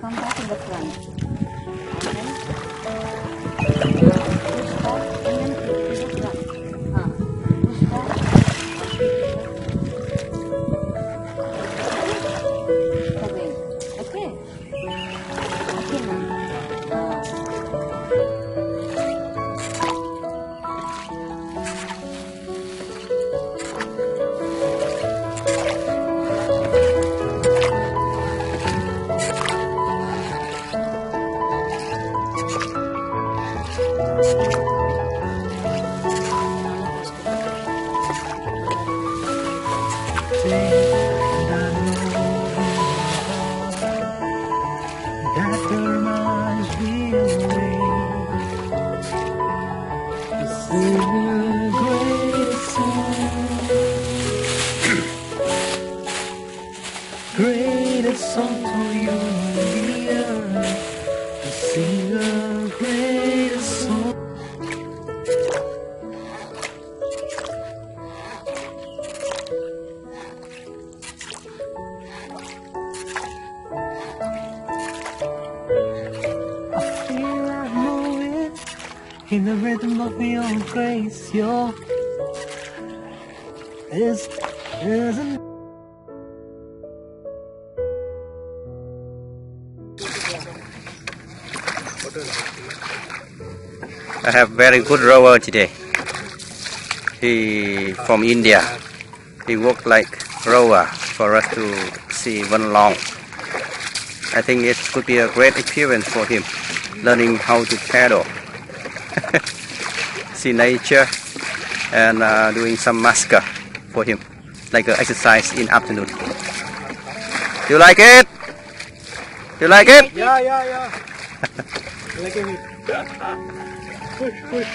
Come back in the front. Greatest song to you on the earth, to sing the greatest song. I feel like moving in the rhythm of your own grace. Your isn't. I have very good rower today. He from India. He worked like rower for us to see one long. I think it could be a great experience for him, learning how to paddle, see nature, and doing some masker for him, like an exercise in afternoon. Do you like it? Do you like it? Yeah. Like it. Push.